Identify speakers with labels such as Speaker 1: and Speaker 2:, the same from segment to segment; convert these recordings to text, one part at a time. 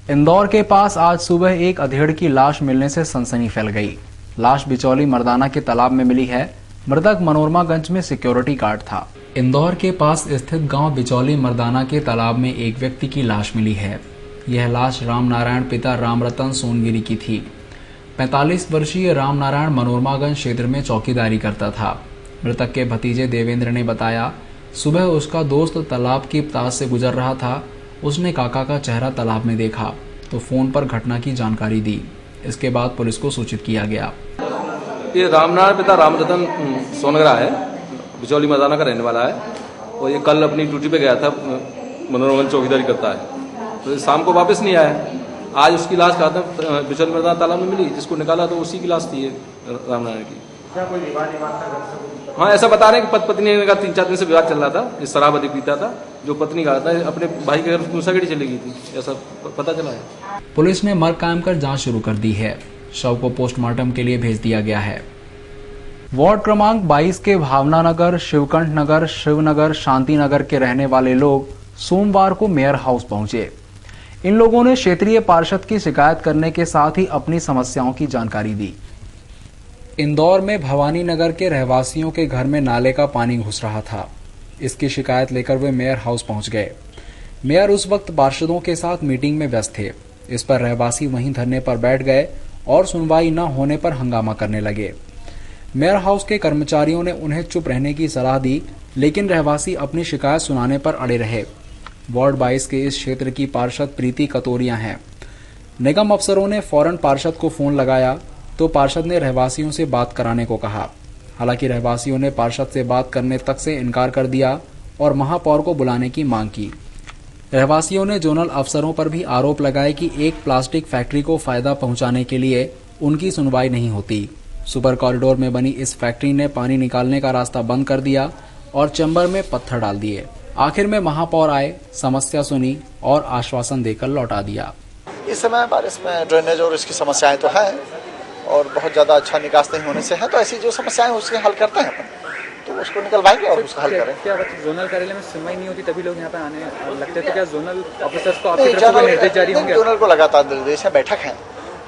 Speaker 1: इंदौर के पास आज सुबह एक अधेड़ की लाश मिलने से सनसनी फैल गई। लाश बिचौली मर्दाना के तालाब में मिली है। मृतक मनोरमागंज में सिक्योरिटी गार्ड था। इंदौर के पास स्थित गांव बिचौली मर्दाना के तालाब में एक व्यक्ति की लाश मिली है। यह लाश राम नारायण पिता रामरतन सोनगिरी की थी। 45 वर्षीय राम नारायण मनोरमागंज क्षेत्र में चौकीदारी करता था। मृतक के भतीजे देवेंद्र ने बताया, सुबह उसका दोस्त तालाब की पास से गुजर रहा था। उसने काका का चेहरा तालाब में देखा तो फोन पर घटना की जानकारी दी। इसके बाद पुलिस को सूचित किया गया।
Speaker 2: ये रामनारायण पिता रामरतन सोनगरा है, बिचौली मर्दाना का रहने वाला है और ये कल अपनी ड्यूटी पे गया था, मनोरंजन चौकीदारी करता है। तो शाम को वापस नहीं आया। आज उसकी लाश कहा था बिचौली मर्दाना तालाब में मिली, जिसको निकाला तो उसी की लाश थी ये रामनारायण की।
Speaker 3: क्या कोई विवाद था?
Speaker 2: हाँ, ऐसा बता रहे हैं कि पति पत्नी का 3-4 दिन से विवाद चल रहा था। इस शराब अधिक पीता था। जो पत्नी कहा था अपने भाई के घर मूसागढ़ी चली गई थी, ऐसा पता चला है।
Speaker 1: पुलिस ने मर्ग कायम कर जांच शुरू कर दी है। शव को पोस्टमार्टम के लिए भेज दिया गया है। वार्ड क्रमांक 22 के भावना नगर, शिवकंठ नगर, शिवनगर, शांति नगर के रहने वाले लोग सोमवार को मेयर हाउस पहुंचे। इन लोगों ने क्षेत्रीय पार्षद की शिकायत करने के साथ ही अपनी समस्याओं की जानकारी दी। इंदौर में भवानी नगर के रहवासियों के घर में नाले का पानी घुस रहा था। इसकी शिकायत लेकर वे मेयर हाउस पहुंच गए। मेयर उस वक्त पार्षदों के साथ मीटिंग में व्यस्त थे। इस पर रहवासी वहीं धरने पर बैठ गए और सुनवाई न होने पर हंगामा करने लगे। मेयर हाउस के कर्मचारियों ने उन्हें चुप रहने की सलाह दी, लेकिन रहवासी अपनी शिकायत सुनाने पर अड़े रहे। वार्ड 22 के इस क्षेत्र की पार्षद प्रीति कतोरिया हैं। निगम अफसरों ने फौरन पार्षद को फोन लगाया तो पार्षद ने रहवासियों से बात कराने को कहा। हालांकि रहवासियों ने पार्षद से बात करने तक से इनकार कर दिया और महापौर को बुलाने की मांग की। रहवासियों ने जोनल अफसरों पर भी आरोप लगाए कि एक प्लास्टिक फैक्ट्री को फायदा पहुंचाने के लिए उनकी सुनवाई नहीं होती। सुपर कॉरिडोर में बनी इस फैक्ट्री ने पानी निकालने का रास्ता बंद कर दिया और चैम्बर में पत्थर डाल दिए। आखिर में महापौर आए, समस्या सुनी और आश्वासन देकर लौटा दिया।
Speaker 4: इस समय बारिश में ड्रेनेज और इसकी समस्याएं तो है और बहुत ज़्यादा अच्छा निकास नहीं होने से है, तो ऐसी जो समस्याएं उसके हल करते हैं अपन, तो उसको निकलवाएंगे और उसका हल करें।
Speaker 3: क्या जोनल कार्यालय में सुनवाई नहीं होती तभी लोग यहाँ पे आने लगते थे? क्या जोनल ऑफिसर्स को आपकी तरफ से निर्देश जारी होंगे?
Speaker 4: जोनल को लगातार निर्देश है, बैठक है,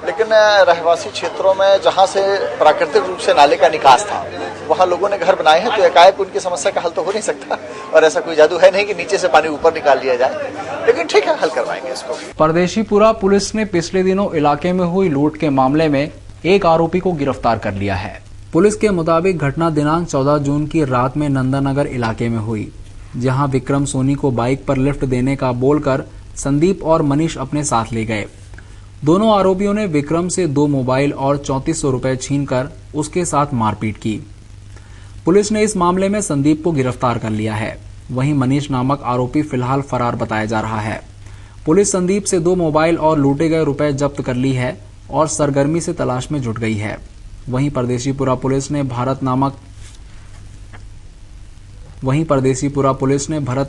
Speaker 4: लेकिन रहवासी क्षेत्रों में जहाँ से प्राकृतिक रूप से नाले का निकास था वहाँ लोगों ने घर बनाए हैं, तो एकाएक उनकी समस्या का हल तो हो नहीं सकता और ऐसा कोई जादू है नहीं कि नीचे से पानी ऊपर निकाल लिया जाए, लेकिन ठीक है, हल करवाएंगे इसको।
Speaker 1: परदेशीपुरा पुलिस ने पिछले दिनों इलाके में हुई लूट के मामले में एक आरोपी को गिरफ्तार कर लिया है। पुलिस के मुताबिक घटना दिनांक 14 जून की रात में नंदानगर इलाके में हुई, जहां विक्रम सोनी को बाइक पर लिफ्ट देने का बोलकर संदीप और मनीष अपने साथ ले गए। दोनों आरोपियों ने विक्रम से 2 मोबाइल और 3400 रुपए छीनकर उसके साथ मारपीट की। पुलिस ने इस मामले में संदीप को गिरफ्तार कर लिया है। वहीं मनीष नामक आरोपी फिलहाल फरार बताया जा रहा है। पुलिस संदीप से 2 मोबाइल और लूटे गए रुपए जब्त कर ली है और सरगर्मी से तलाश में जुट गई है। वहीं परदेशीपुरा पुलिस ने भरत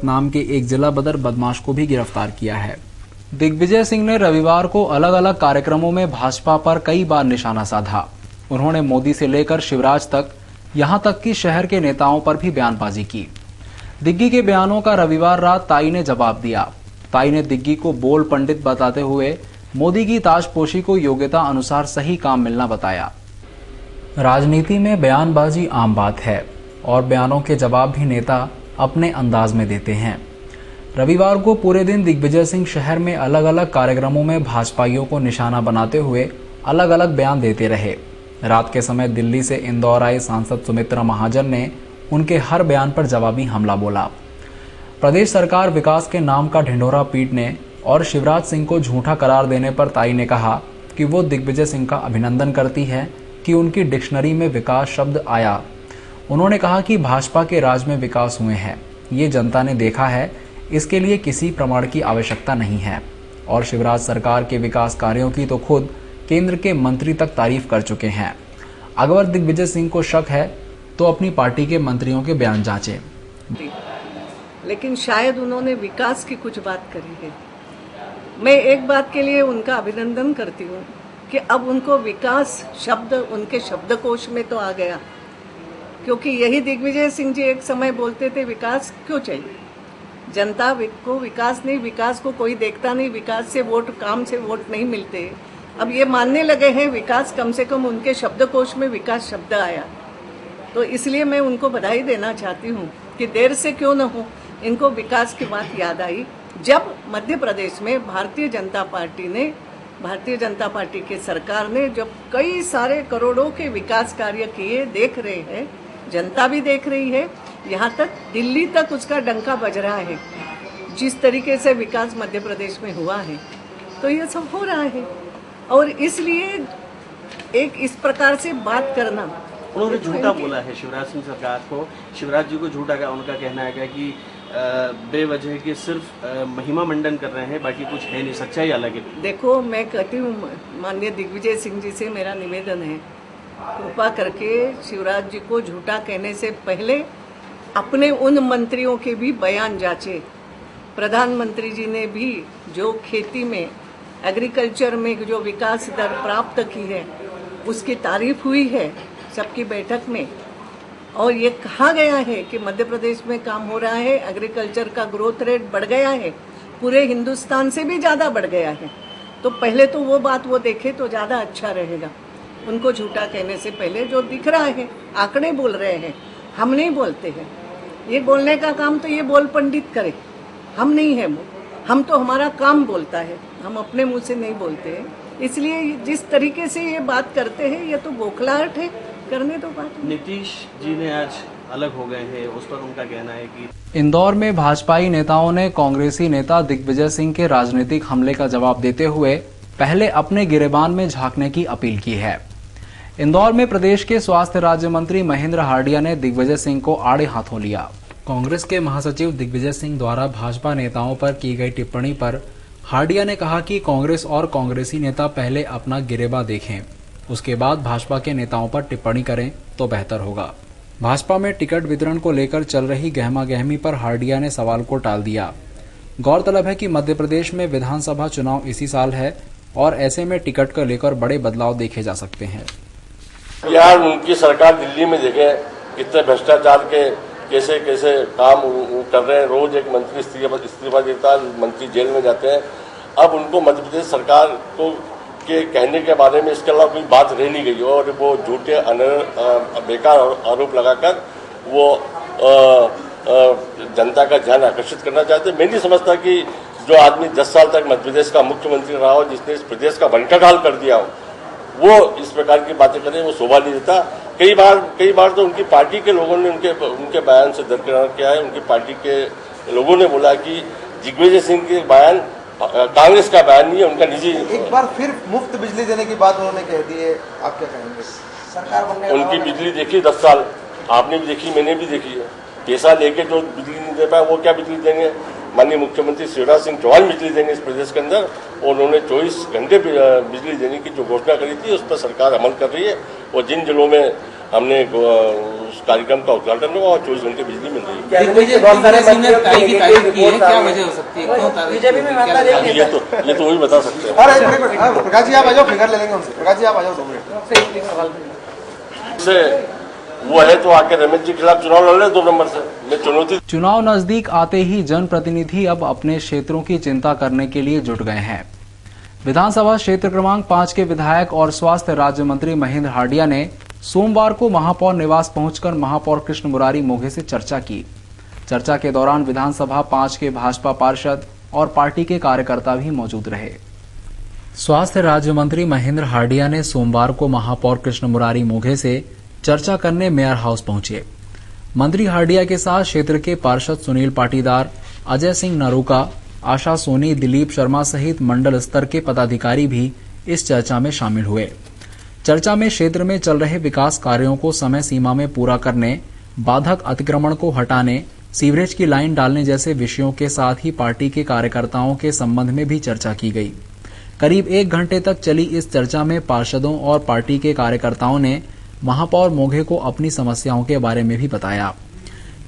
Speaker 1: नाम के एक जिला बदर बदमाश को भी गिरफ्तार किया है। दिग्विजय सिंह ने रविवार को अलग अलग कार्यक्रमों में भाजपा पर कई बार निशाना साधा। उन्होंने मोदी से लेकर शिवराज तक, यहां तक कि शहर के नेताओं पर भी बयानबाजी की। दिग्गी के बयानों का रविवार रात ताई ने जवाब दिया। ताई ने दिग्गी को बोल पंडित बताते हुए मोदी की ताजपोशी को योग्यता अनुसार सही काम मिलना बताया। राजनीति में बयानबाजी आम बात है और बयानों के जवाब भी नेता अपने अंदाज में देते हैं। रविवार को पूरे दिन दिग्विजय सिंह शहर में अलग अलग कार्यक्रमों में भाजपाइयों को निशाना बनाते हुए अलग अलग बयान देते रहे। रात के समय दिल्ली से इंदौर आई सांसद सुमित्रा महाजन ने उनके हर बयान पर जवाबी हमला बोला। प्रदेश सरकार विकास के नाम का ढिंढोरा पीटने और शिवराज सिंह को झूठा करार देने पर ताई ने कहा कि वो दिग्विजय सिंह का अभिनंदन करती है कि उनकी डिक्शनरी में विकास शब्द आया। उन्होंने कहा कि भाजपा के राज में विकास हुए हैं, ये जनता ने देखा है, इसके लिए किसी प्रमाण की आवश्यकता नहीं है। और शिवराज सरकार के विकास कार्यों की तो खुद केंद्र के मंत्री तक तारीफ कर चुके हैं। अगर दिग्विजय सिंह को शक है तो अपनी पार्टी के मंत्रियों के बयान जांचें।
Speaker 5: लेकिन शायद उन्होंने विकास की कुछ बात करी है। मैं एक बात के लिए उनका अभिनंदन करती हूँ कि अब उनको विकास शब्द उनके शब्दकोश में तो आ गया, क्योंकि यही दिग्विजय सिंह जी एक समय बोलते थे विकास क्यों चाहिए, जनता को विकास नहीं, विकास को कोई देखता नहीं, विकास से वोट, काम से वोट नहीं मिलते। अब ये मानने लगे हैं विकास, कम से कम उनके शब्दकोश में विकास शब्द आया। तो इसलिए मैं उनको बधाई देना चाहती हूँ कि देर से क्यों न हो, इनको विकास की बात याद आई जब मध्य प्रदेश में भारतीय जनता पार्टी की सरकार ने जब कई सारे करोड़ों के विकास कार्य किए, देख रहे हैं, जनता भी देख रही है, यहाँ तक दिल्ली तक उसका डंका बज रहा है जिस तरीके से विकास मध्य प्रदेश में हुआ है। तो ये सब हो रहा है और इसलिए एक इस प्रकार से बात करना,
Speaker 6: उन्होंने झूठा बोला है शिवराज सिंह सरकार को, शिवराज जी को झूठा का उनका कहना है कि बेवजह की सिर्फ महिमा मंडन कर रहे हैं, बाकी कुछ है नहीं, सच्चाई अलग है।
Speaker 5: देखो, मैं कहती हूँ माननीय दिग्विजय सिंह जी से मेरा निवेदन है, कृपा करके शिवराज जी को झूठा कहने से पहले अपने उन मंत्रियों के भी बयान जांचे। प्रधानमंत्री जी ने भी जो खेती में, एग्रीकल्चर में जो विकास दर प्राप्त की है उसकी तारीफ हुई है सबकी बैठक में, और ये कहा गया है कि मध्य प्रदेश में काम हो रहा है, एग्रीकल्चर का ग्रोथ रेट बढ़ गया है, पूरे हिंदुस्तान से भी ज़्यादा बढ़ गया है। तो पहले तो वो बात वो देखे तो ज़्यादा अच्छा रहेगा। उनको झूठा कहने से पहले जो दिख रहा है, आंकड़े बोल रहे हैं, हम नहीं बोलते हैं। ये बोलने का काम तो ये बोल पंडित करे, हम नहीं है वो, हम तो हमारा काम बोलता है, हम अपने मुंह से नहीं बोलते हैं। इसलिए जिस तरीके से ये बात करते हैं ये तो बौखलाहट है, करने तो बात।
Speaker 6: नीतीश जी ने आज अलग हो गए हैं, उस पर उनका कहना है कि
Speaker 1: इंदौर में भाजपाई नेताओं ने कांग्रेसी नेता दिग्विजय सिंह के राजनीतिक हमले का जवाब देते हुए पहले अपने गिरेबान में झांकने की अपील की है। इंदौर में प्रदेश के स्वास्थ्य राज्य मंत्री महेंद्र हार्डिया ने दिग्विजय सिंह को आड़े हाथों लिया। कांग्रेस के महासचिव दिग्विजय सिंह द्वारा भाजपा नेताओं पर की गई टिप्पणी पर हार्डिया ने कहा कि कांग्रेस और कांग्रेसी नेता पहले अपना गिरेबा देखें, उसके बाद भाजपा के नेताओं पर टिप्पणी करें तो बेहतर होगा। भाजपा में टिकट वितरण को लेकर चल रही गहमागहमी पर हार्डिया ने सवाल को टाल दिया। गौरतलब है कि मध्य प्रदेश में विधानसभा चुनाव इसी साल है और ऐसे में टिकट को लेकर बड़े बदलाव देखे जा सकते हैं।
Speaker 7: यार, उनकी सरकार दिल्ली में देखें कितने भ्रष्टाचार के कैसे कैसे काम कर रहे हैं। रोज एक मंत्री इस्तीफा देता है, मंत्री जेल में जाते हैं। अब उनको मध्य प्रदेश सरकार को के कहने के बारे में इसके अलावा कोई बात रह नहीं गई और वो झूठे बेकार आरोप लगाकर वो जनता का ध्यान आकर्षित करना चाहते हैं। मैं नहीं समझता कि जो आदमी 10 साल तक मध्य प्रदेश का मुख्यमंत्री रहा हो, जिसने इस प्रदेश का बंटाढाल कर दिया हो, वो इस प्रकार की बातें करें, वो शोभा नहीं देता। कई बार तो उनकी पार्टी के लोगों ने उनके बयान से दरकिनार किया है। उनकी पार्टी के लोगों ने बोला कि दिग्विजय सिंह के बयान कांग्रेस का बयान नहीं है, उनका निजी।
Speaker 8: एक बार फिर मुफ्त बिजली देने की बात उन्होंने कह दी है, आप क्या कहेंगे? सरकार बनने
Speaker 7: उनकी बिजली देखी 10 साल, आपने भी देखी, मैंने भी देखी है। पैसा लेके जो बिजली नहीं दे पाए वो क्या बिजली देंगे? माननीय मुख्यमंत्री शिवराज सिंह चौहान बिजली देंगे इस प्रदेश के अंदर, और उन्होंने 24 घंटे बिजली देने की जो घोषणा करी थी उस पर सरकार अमल कर रही है। और जिन जिलों में हमने उस कार्यक्रम का उद्घाटन हुआ और 24 घंटे बिजली मिल रही है। ये तो वही बता सकते हैं।
Speaker 8: प्रकाश जी आप आ जाओ, फिगर ले लेंगे उनसे। प्रकाश जी आप आ जाओ 2 मिनट।
Speaker 7: वो है तो आके रमेश जी के खिलाफ चुनाव लड़ ले 2 नंबर से। मैं चुनौती।
Speaker 1: चुनाव नजदीक आते ही जनप्रतिनिधि अब अपने क्षेत्रों की चिंता करने के लिए जुट गए हैं। विधानसभा क्षेत्र क्रमांक 5 के विधायक और स्वास्थ्य राज्य मंत्री महेंद्र हार्डिया ने सोमवार को महापौर निवास पहुंचकर महापौर कृष्ण मुरारी मोघे से चर्चा की। चर्चा के दौरान विधानसभा 5 के भाजपा पार्षद और पार्टी के कार्यकर्ता भी मौजूद रहे। स्वास्थ्य राज्य मंत्री महेंद्र हार्डिया ने सोमवार को महापौर कृष्ण मुरारी मोघे से चर्चा करने मेयर हाउस पहुंचे। मंत्री हार्डिया के साथ क्षेत्र के पार्षद सुनील पाटीदार, अजय सिंह नरूका, आशा सोनी, दिलीप शर्मा सहित मंडल स्तर के पदाधिकारी भी इस चर्चा में शामिल हुए। चर्चा में क्षेत्र में चल रहे विकास कार्यों को समय सीमा में पूरा करने, बाधक अतिक्रमण को हटाने, सीवरेज की लाइन डालने जैसे विषयों के साथ ही पार्टी के कार्यकर्ताओं के संबंध में भी चर्चा की गई। करीब 1 घंटे तक चली इस चर्चा में पार्षदों और पार्टी के कार्यकर्ताओं ने महापौर मोघे को अपनी समस्याओं के बारे में भी बताया।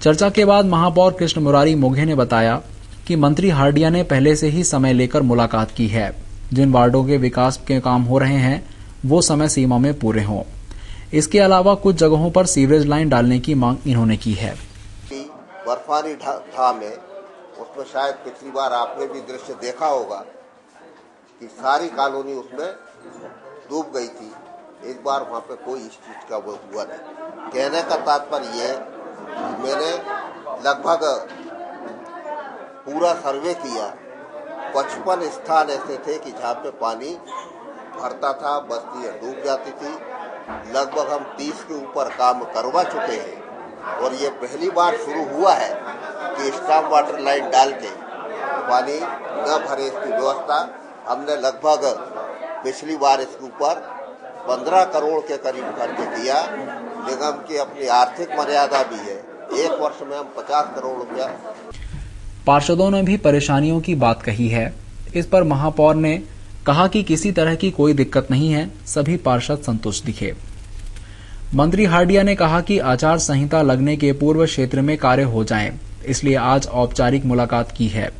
Speaker 1: चर्चा के बाद महापौर कृष्ण मुरारी मोघे ने बताया कि मंत्री हार्डिया ने पहले से ही समय लेकर मुलाकात की है। जिन वार्डों के विकास के काम हो रहे हैं वो समय सीमा में पूरे हों। इसके अलावा कुछ जगहों पर सीवरेज लाइन डालने की मांग इन्होंने की है।
Speaker 9: बर्फानी था में उसमें शायद पिछली बार आपने भी दृश्य देखा होगा कि सारी कॉलोनी उसमें डूब गई थी। इस बार वहाँ पे कोई इस चीज का वो हुआ नहीं। कहने का तात्पर्य ये है कि मैंने लगभग पूरा सर्वे किया, 55 स्थान ऐसे थे कि जहाँ पे पानी भरता था, बस्तियाँ डूब जाती थी। लगभग हम 30 के ऊपर काम करवा चुके हैं और ये पहली बार शुरू हुआ है कि स्टॉर्म वाटर लाइन डाल के पानी न भरे इसकी व्यवस्था हमने लगभग पिछली बार इसके ऊपर 15 करोड़ के करीब खर्च किया। निगम की अपनी आर्थिक मर्यादा भी है, एक वर्ष में हम 50 करोड़ रुपया।
Speaker 1: पार्षदों ने भी परेशानियों की बात कही है। इस पर महापौर ने कहा कि किसी तरह की कोई दिक्कत नहीं है, सभी पार्षद संतुष्ट दिखे। मंत्री हार्डिया ने कहा कि आचार संहिता लगने के पूर्व क्षेत्र में कार्य हो जाएं, इसलिए आज औपचारिक मुलाकात की है।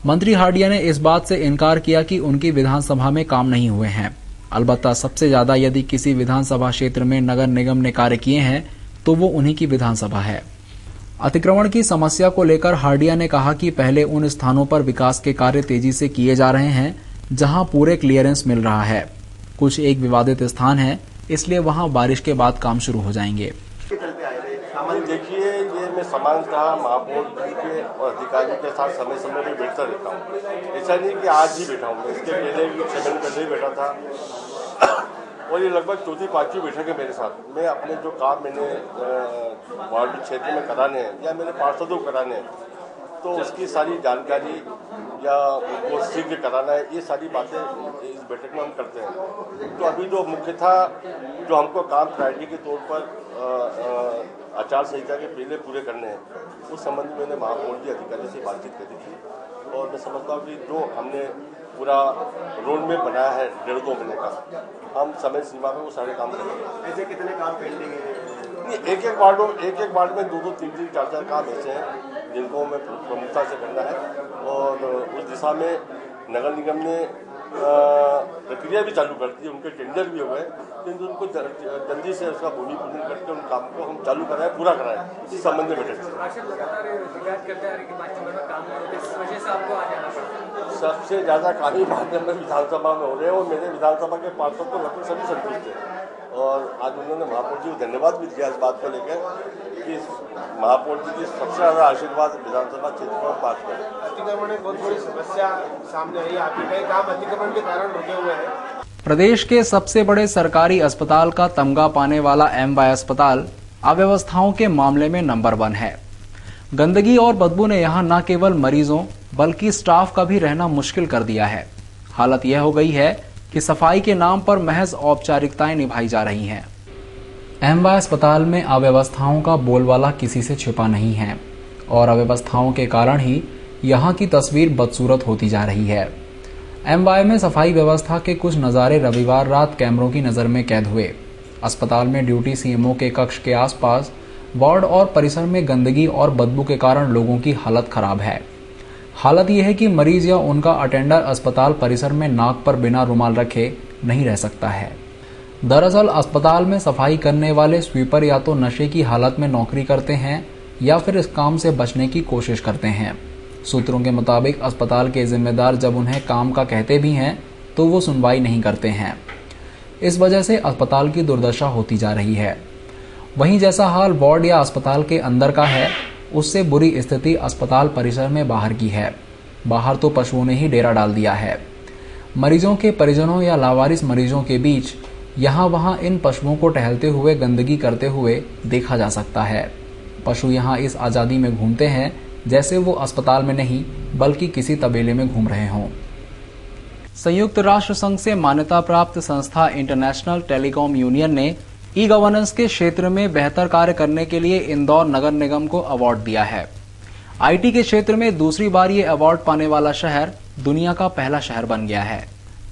Speaker 1: मंत्री हार्डिया ने इस बात से इनकार किया कि उनकी विधानसभा में काम नहीं हुए हैं। अलबत्ता सबसे ज्यादा यदि किसी विधानसभा क्षेत्र में नगर निगम ने कार्य किए हैं तो वो उन्हीं की विधानसभा है। अतिक्रमण की समस्या को लेकर हार्डिया ने कहा कि पहले उन स्थानों पर विकास के कार्य तेजी से किए जा रहे हैं जहां पूरे क्लियरेंस मिल रहा है। कुछ एक विवादित स्थान है, इसलिए वहां बारिश के बाद काम शुरू हो जाएंगे।
Speaker 7: देखिए, ये मैं सामान्यतः महापौर जी के और अधिकारियों के साथ समय समय पर बैठता रहता हूँ। ऐसा नहीं कि आज ही बैठा हूँ, इसके पहले भी 6 महीने पहले ही बैठा था और ये लगभग 4थी-5वीं बैठक है मेरे साथ। मैं अपने जो काम मैंने वार्ड क्षेत्र में कराने हैं या मेरे पार्षदों को कराने हैं, तो उसकी सारी जानकारी या उनको शीघ्र कराना है, ये सारी बातें इस बैठक में हम करते हैं। तो अभी जो मुख्य था, जो हमको काम प्रायोरिटी के तौर पर आचार संहिता के पहले पूरे करने हैं, उस संबंध में मैंने महापौर जी अधिकारी से बातचीत करी थी और मैं समझता हूँ कि जो हमने पूरा रोड मैप बनाया है 1.5-2 महीने का, हम समय सीमा में वो सारे काम करेंगे।
Speaker 8: ऐसे कितने काम पेंडिंग है?
Speaker 7: एक एक वार्ड में 2-2, 3-3, 4-4 काम ऐसे हैं जिनको हमें प्रमुखता से करना है और उस दिशा में नगर निगम ने प्रक्रिया भी चालू कर दी, उनके टेंडर भी हो गए, किंतु उनको जल्दी से उसका भूमि पूजन करके उन काम को हम चालू कराएं, पूरा कराएं, इस संबंध में बैठक सबसे ज्यादा काम ही विधानसभा में हो रहे हैं और मेरे विधानसभा के पार्षद तो लगभग सभी संतुष्ट हैं और आज उन्होंने महापौर जी को धन्यवाद भी दिया इस बात को लेकर कि महापौर जी की सबसे ज्यादा आशीर्वाद विधानसभा क्षेत्र में पास करें।
Speaker 8: अतिक्रमण एक बहुत बड़ी समस्या सामने आई, आपके कई काम अतिक्रमण के कारण रुके हुए हैं।
Speaker 1: प्रदेश के सबसे बड़े सरकारी अस्पताल का तमगा पाने वाला MY अस्पताल अव्यवस्थाओं के मामले में नंबर 1 है। गंदगी और बदबू ने यहाँ न केवल मरीजों बल्कि स्टाफ का भी रहना मुश्किल कर दिया है। हालत यह हो गई है कि सफाई के नाम पर महज औपचारिकताएं निभाई जा रही हैं। MY अस्पताल में अव्यवस्थाओं का बोलबाला किसी से छिपा नहीं है और अव्यवस्थाओं के कारण ही यहाँ की तस्वीर बदसूरत होती जा रही है। MY में सफाई व्यवस्था के कुछ नज़ारे रविवार रात कैमरों की नज़र में कैद हुए। अस्पताल में ड्यूटी CMO के कक्ष के आसपास वार्ड और परिसर में गंदगी और बदबू के कारण लोगों की हालत खराब है। हालत यह है कि मरीज या उनका अटेंडर अस्पताल परिसर में नाक पर बिना रुमाल रखे नहीं रह सकता है। दरअसल अस्पताल में सफाई करने वाले स्वीपर या तो नशे की हालत में नौकरी करते हैं या फिर इस काम से बचने की कोशिश करते हैं। सूत्रों के मुताबिक अस्पताल के जिम्मेदार जब उन्हें काम का कहते भी हैं तो वो सुनवाई नहीं करते हैं। इस वजह से अस्पताल की दुर्दशा होती जा रही है। वहीं जैसा हाल वार्ड या अस्पताल के अंदर का है, उससे बुरी स्थिति अस्पताल परिसर में बाहर की है। बाहर तो पशुओं ने ही डेरा डाल दिया है। मरीजों के परिजनों या लावारिस मरीजों के बीच यहाँ वहाँ इन पशुओं को टहलते हुए गंदगी करते हुए देखा जा सकता है। पशु यहाँ इस आज़ादी में घूमते हैं जैसे वो अस्पताल में नहीं बल्कि किसी तबेले में घूम रहे हों। संयुक्त राष्ट्र संघ से मान्यता प्राप्त संस्था इंटरनेशनल टेलीकॉम यूनियन ने ई-गवर्नेंस के क्षेत्र में बेहतर कार्य करने के लिए इंदौर नगर निगम को अवार्ड दिया है। IT के क्षेत्र में दूसरी बार ये अवार्ड पाने वाला शहर दुनिया का पहला शहर बन गया है।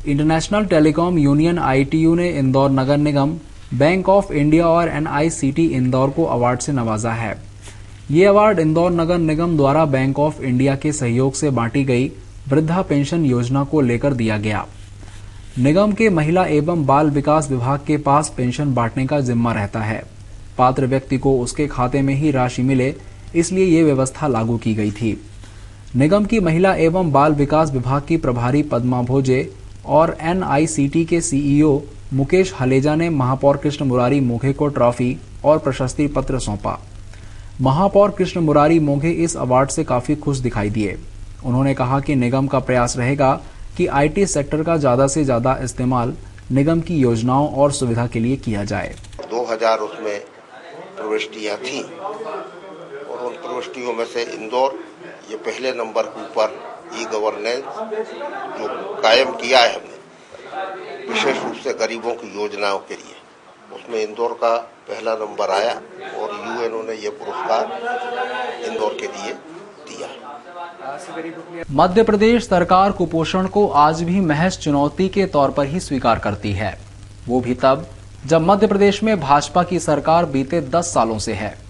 Speaker 1: इंटरनेशनल टेलीकॉम यूनियन ITU ने इंदौर नगर निगम, बैंक ऑफ इंडिया और NICT इंदौर को अवार्ड से नवाजा है। ये अवार्ड इंदौर नगर निगम द्वारा बैंक ऑफ इंडिया के सहयोग से बांटी गई वृद्धा पेंशन योजना को लेकर दिया गया। निगम के महिला एवं बाल विकास विभाग के पास पेंशन बांटने का जिम्मा रहता है। पात्र व्यक्ति को उसके खाते में ही राशि मिले, इसलिए ये व्यवस्था लागू की गई थी। निगम की महिला एवं बाल विकास विभाग की प्रभारी पद्मा भोजे और NICT के CEO मुकेश हलेजा ने महापौर कृष्ण मुरारी मोघे को ट्रॉफी और प्रशस्ति पत्र सौंपा। महापौर कृष्ण मुरारी मोघे इस अवार्ड से काफी खुश दिखाई दिए। उन्होंने कहा कि निगम का प्रयास रहेगा कि IT सेक्टर का ज्यादा से ज्यादा इस्तेमाल निगम की योजनाओं और सुविधा के लिए किया जाए।
Speaker 9: 2000 उसमें प्रविष्टियां थी और उन प्रविष्टियों में से इंदौर ये पहले नंबर के ऊपर ई-गवर्नेंस जो कायम किया है हमने विशेष रूप से गरीबों की योजनाओं के लिए, उसमें इंदौर का पहला नंबर आया और UNO ने ये पुरस्कार इंदौर के लिए दिया।
Speaker 1: मध्य प्रदेश सरकार कुपोषण को आज भी महज चुनौती के तौर पर ही स्वीकार करती है, वो भी तब जब मध्य प्रदेश में भाजपा की सरकार बीते 10 सालों से है।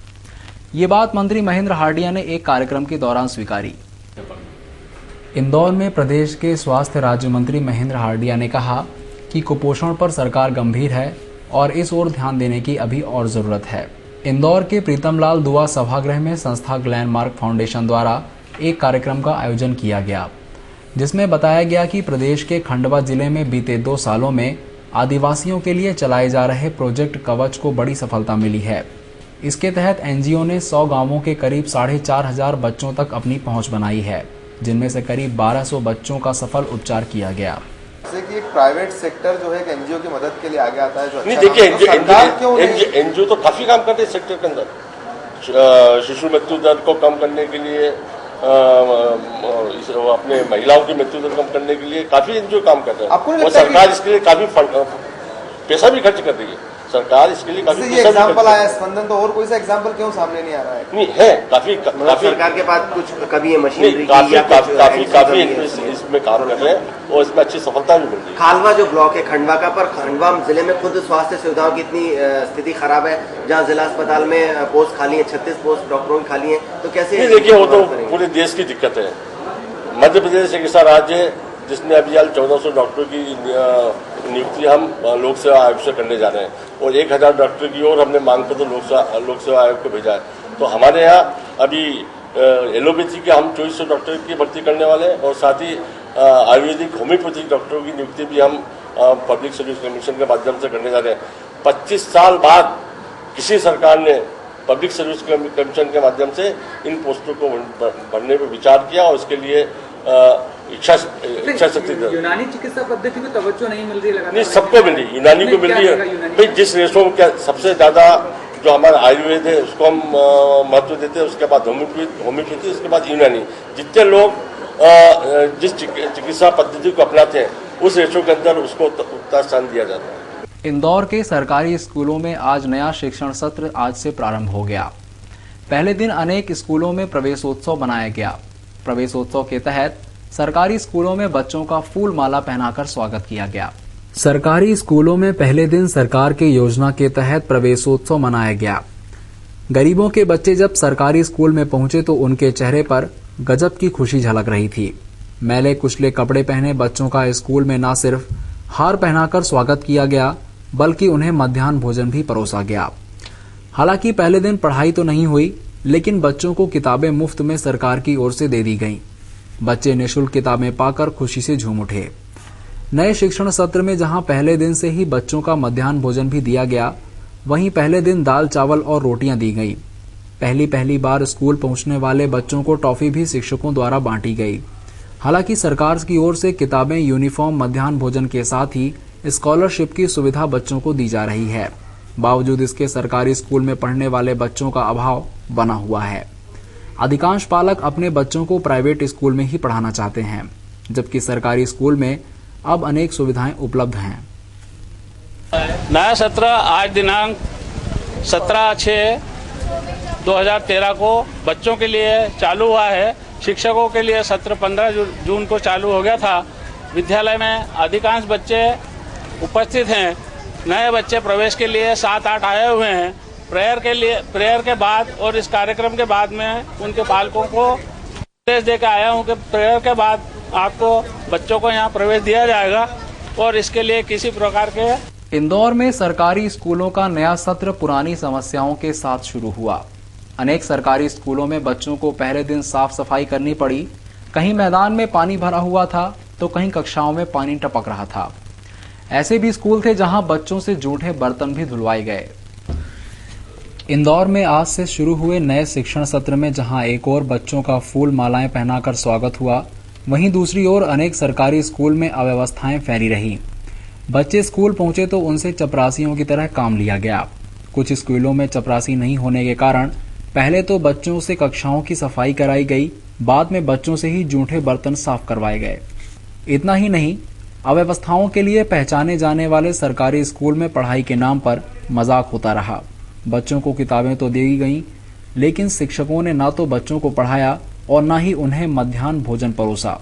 Speaker 1: ये बात मंत्री महेंद्र हार्डिया ने एक कार्यक्रम के दौरान स्वीकारी। इंदौर में प्रदेश के स्वास्थ्य राज्य मंत्री महेंद्र हार्डिया ने कहा कि कुपोषण पर सरकार गंभीर है और इस ओर ध्यान देने की अभी और जरूरत है। इंदौर के प्रीतमलाल दुआ सभागृह में संस्था ग्लैनमार्क फाउंडेशन द्वारा एक कार्यक्रम का आयोजन किया गया, जिसमें बताया गया कि प्रदेश के खंडवा जिले में बीते 2 सालों में आदिवासियों के लिए चलाए जा रहे प्रोजेक्ट कवच को बड़ी सफलता मिली है। इसके तहत NGO ने 100 गांवों के करीब 4500 बच्चों तक अपनी पहुंच बनाई है, जिनमें से करीब 1200 बच्चों का सफल उपचार किया गया।
Speaker 8: जैसे कि प्राइवेट सेक्टर जो है एक NGO की मदद के लिए आगे आता है, जो
Speaker 7: नहीं देखिए NGO तो काफी काम करते हैं सेक्टर के अंदर। शिशु मृत्यु दर को कम करने के लिए, अपने महिलाओं की मृत्यु दर कम करने के लिए काफी NGO काम कर रहे हैं और सरकार इसके लिए काफी पैसा भी खर्च कर रही है। सरकार इसके लिए काफी
Speaker 8: ये एग्जांपल आया स्पंदन, तो और कोई सा एग्जांपल क्यों सामने नहीं आ रहा है?
Speaker 7: नहीं है, काफी
Speaker 10: सरकार के पास कुछ कभी ये मशीनरी
Speaker 7: काफी इसमें काम कर रहे हैं और इसमें अच्छी सफलता भी मिल रही है।
Speaker 10: खालवा जो ब्लॉक है खंडवा का, पर खंडवा जिले में खुद स्वास्थ्य सुविधाओं की इतनी स्थिति खराब है, जहाँ जिला अस्पताल में पोस्ट खाली है, 36 पोस्ट डॉक्टरों की खाली है, तो कैसे?
Speaker 7: देखिए वो तो पूरे देश की दिक्कत है। मध्य प्रदेश एक ऐसा राज्य है जिसने अभी हाल 1400 डॉक्टरों की नियुक्ति हम लोक सेवा आयोग से करने जा रहे हैं और 1000 डॉक्टर की और हमने मांग पत्र लोक सेवा आयोग को भेजा है। तो हमारे यहाँ अभी एलोपैथी के हम 2400 डॉक्टर की भर्ती करने वाले हैं और साथ ही आयुर्वेदिक होम्योपैथिक डॉक्टरों की नियुक्ति भी हम पब्लिक सर्विस कमीशन के माध्यम से करने जा रहे हैं। 25 साल बाद किसी सरकार ने पब्लिक सर्विस कमीशन के माध्यम से इन पोस्टों को भरने पर विचार किया और इसके लिए इच्छा शक्ति।
Speaker 3: यूनानी चिकित्सा पद्धति में तवज्जो नहीं मिल रही है?
Speaker 7: नहीं, सबको मिल रही है, यूनानी को मिल रही है भाई। जिस रेशों में सबसे ज्यादा जो हमारा आयुर्वेद है उसको हम महत्व देते हैं, उसके बाद होम्योपैथी, उसके बाद यूनानी। जितने लोग जिस चिकित्सा पद्धति को अपनाते हैं उस रेशों के अंदर उसको उतना स्थान दिया जाता है।
Speaker 1: इंदौर के सरकारी स्कूलों में आज नया शिक्षण सत्र आज से प्रारंभ हो गया। पहले दिन अनेक स्कूलों में प्रवेशोत्सव मनाया गया। प्रवेशोत्सव के तहत सरकारी स्कूलों में बच्चों का फूल माला पहनाकर स्वागत किया गया। सरकारी स्कूलों में पहले दिन सरकार के योजना के तहत प्रवेशोत्सव मनाया गया। गरीबों के बच्चे जब सरकारी स्कूल में पहुंचे तो उनके चेहरे पर गजब की खुशी झलक रही थी। मैले कुचले कपड़े पहने बच्चों का स्कूल में न सिर्फ हार पहनाकर स्वागत किया गया बल्कि उन्हें मध्याह्न भोजन भी परोसा गया। हालांकि पहले दिन पढ़ाई तो नहीं हुई, लेकिन बच्चों को किताबें मुफ्त में सरकार की ओर से दे दी गईं। बच्चे निःशुल्क किताबें पाकर खुशी से झूम उठे। नए शिक्षण सत्र में जहां पहले दिन से ही बच्चों का मध्याह्न भोजन भी दिया गया, वहीं पहले दिन दाल चावल और रोटियां दी गईं। पहली बार स्कूल पहुंचने वाले बच्चों को टॉफी भी शिक्षकों द्वारा बांटी गई। हालांकि सरकार की ओर से किताबें, यूनिफॉर्म, मध्याह्न भोजन के साथ ही स्कॉलरशिप की सुविधा बच्चों को दी जा रही है। बावजूद इसके सरकारी स्कूल में पढ़ने वाले बच्चों का अभाव बना हुआ है। अधिकांश पालक अपने बच्चों को प्राइवेट स्कूल में ही पढ़ाना चाहते हैं, जबकि सरकारी स्कूल में अब अनेक सुविधाएं उपलब्ध हैं।
Speaker 11: नया सत्र आज दिनांक 17/6/2013 को बच्चों के लिए चालू हुआ है। शिक्षकों के लिए सत्र 15 जून को चालू हो गया था। विद्यालय में अधिकांश बच्चे उपस्थित हैं। नए बच्चे प्रवेश के लिए 7-8 आए हुए हैं। प्रेयर के बाद और इस कार्यक्रम के बाद में उनके पालकों को निर्देश देकर आया हूं कि प्रेयर के बाद आपको बच्चों को यहां प्रवेश दिया जाएगा और इसके लिए किसी प्रकार के।
Speaker 1: इंदौर में सरकारी स्कूलों का नया सत्र पुरानी समस्याओं के साथ शुरू हुआ। अनेक सरकारी स्कूलों में बच्चों को पहले दिन साफ सफाई करनी पड़ी, कहीं मैदान में पानी भरा हुआ था तो कहीं कक्षाओं में पानी टपक रहा था। ऐसे भी स्कूल थे जहां बच्चों से जूठे बर्तन भी धुलवाए गए। इंदौर में आज से शुरू हुए नए शिक्षण सत्र में जहां एक ओर बच्चों का फूल मालाएं पहनाकर स्वागत हुआ, वहीं दूसरी ओर अनेक सरकारी स्कूल में अव्यवस्थाएं फैली रही। बच्चे स्कूल पहुंचे तो उनसे चपरासियों की तरह काम लिया गया। कुछ स्कूलों में चपरासी नहीं होने के कारण पहले तो बच्चों से कक्षाओं की सफाई कराई गई, बाद में बच्चों से ही जूठे बर्तन साफ करवाए गए। इतना ही नहीं, अव्यवस्थाओं के लिए पहचाने जाने वाले सरकारी स्कूल में पढ़ाई के नाम पर मजाक होता रहा। बच्चों को किताबें तो दी गईं, लेकिन शिक्षकों ने ना तो बच्चों को पढ़ाया और ना ही उन्हें मध्याह्न भोजन परोसा।